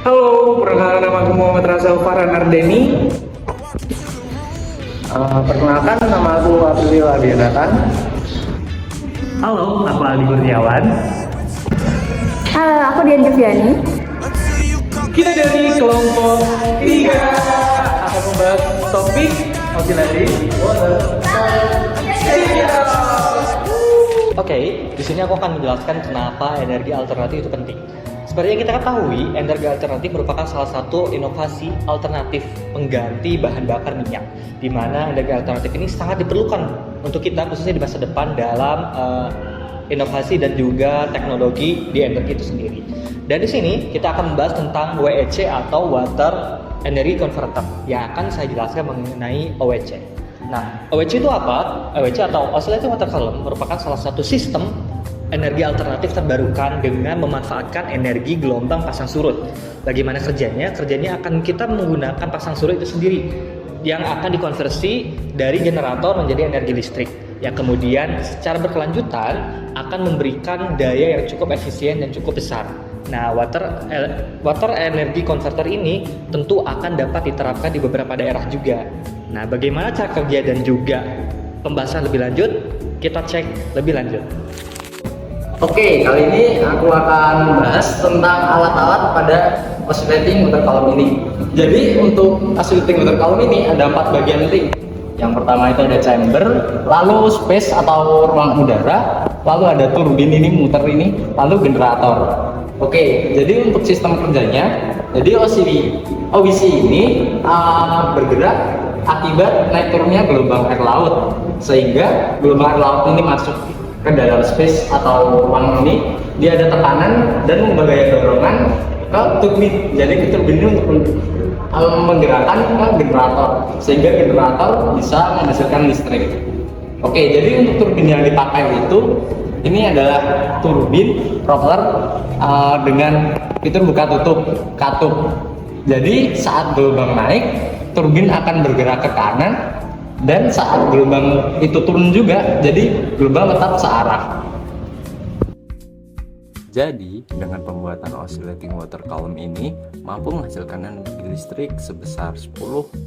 Halo, perkenalkan nama aku Muhammad Razal Farhan Ardeni. Perkenalkan nama aku April Adianatan. Halo, aku Ali Kurniawan. Halo, aku Dian Jeviani. Kita dari kelompok 3 akan membahas topik osilasi water. Oke, di sini aku akan menjelaskan kenapa energi alternatif itu penting. Seperti yang kita ketahui, energi alternatif merupakan salah satu inovasi alternatif pengganti bahan bakar minyak, di mana energi alternatif ini sangat diperlukan untuk kita khususnya di masa depan dalam inovasi dan juga teknologi di energi itu sendiri. Dan di sini kita akan membahas tentang WEC atau Water Energy Converter yang akan saya jelaskan mengenai OEC. Nah, OEC itu apa? OEC atau Oscillating Water Column merupakan salah satu sistem energi alternatif terbarukan dengan memanfaatkan energi gelombang pasang surut. Bagaimana kerjanya? Kerjanya akan kita menggunakan pasang surut itu sendiri yang akan dikonversi dari generator menjadi energi listrik yang kemudian secara berkelanjutan akan memberikan daya yang cukup efisien dan cukup besar. Nah, water energy converter ini tentu akan dapat diterapkan di beberapa daerah juga. Nah, bagaimana cara kerja dan juga pembahasan lebih lanjut? Kita cek lebih lanjut. Oke, kali ini aku akan bahas tentang alat-alat pada oscillating water column ini. Jadi untuk oscillating water column ini ada 4 bagian penting. Yang pertama itu ada chamber, lalu space atau ruang udara, lalu ada turbin ini muter ini, lalu generator. Oke, jadi untuk sistem kerjanya, jadi OVC ini bergerak akibat naik turunnya gelombang air laut, sehingga gelombang air laut ini masuk ke dalam space atau ruang ini, dia ada tekanan dan membawa dorongan ke turbin. Jadi ke turbin ini untuk menggerakkan ke generator, sehingga generator bisa menghasilkan listrik. Oke, jadi untuk turbin yang dipakai itu ini adalah turbin propeller dengan fitur buka tutup katup. Jadi saat gelombang naik, turbin akan bergerak ke kanan, dan saat gelombang itu turun juga, jadi gelombang tetap searah. Jadi, dengan pembuatan oscillating water column ini mampu menghasilkan energi listrik sebesar 10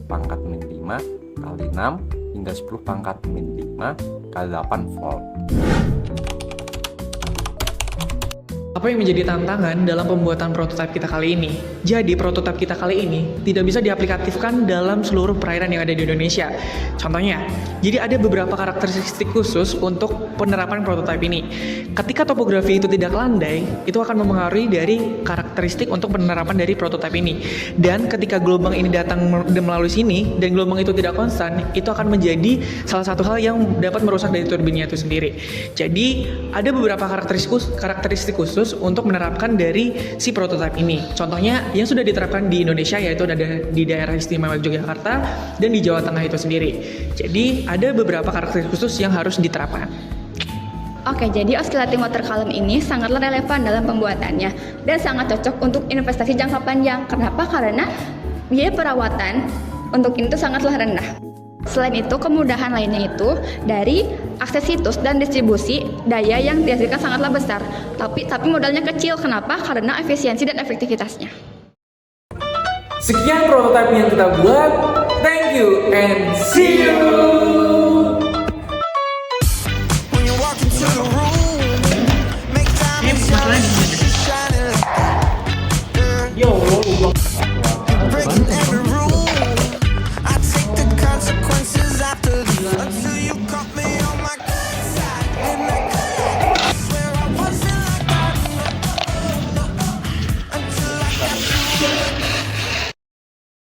pangkat min 5 kali 6 hingga 10 pangkat min 5 kali 8 volt. Apa yang menjadi tantangan dalam pembuatan prototipe kita kali ini? Jadi, prototipe kita kali ini tidak bisa diaplikasikan dalam seluruh perairan yang ada di Indonesia. Contohnya, jadi ada beberapa karakteristik khusus untuk penerapan prototipe ini. Ketika topografi itu tidak landai, itu akan mempengaruhi dari karakteristik untuk penerapan dari prototipe ini. Dan ketika gelombang ini datang melalui sini, dan gelombang itu tidak konstan, itu akan menjadi salah satu hal yang dapat merusak dari turbinnya itu sendiri. Jadi, ada beberapa karakteristik khusus untuk menerapkan dari si prototipe ini. Contohnya yang sudah diterapkan di Indonesia yaitu ada di daerah istimewa Yogyakarta dan di Jawa Tengah itu sendiri. Jadi ada beberapa karakteristik khusus yang harus diterapkan. Oke, jadi oscillating water column ini sangatlah relevan dalam pembuatannya dan sangat cocok untuk investasi jangka panjang. Kenapa? Karena biaya perawatan untuk itu sangatlah rendah. Selain itu, kemudahan lainnya itu dari akses situs dan distribusi daya yang dihasilkan sangatlah besar. Tapi modalnya kecil. Kenapa? Karena efisiensi dan efektivitasnya. Sekian prototipe yang kita buat. Thank you and see you. When you walk into the room, make time and shine. Yo,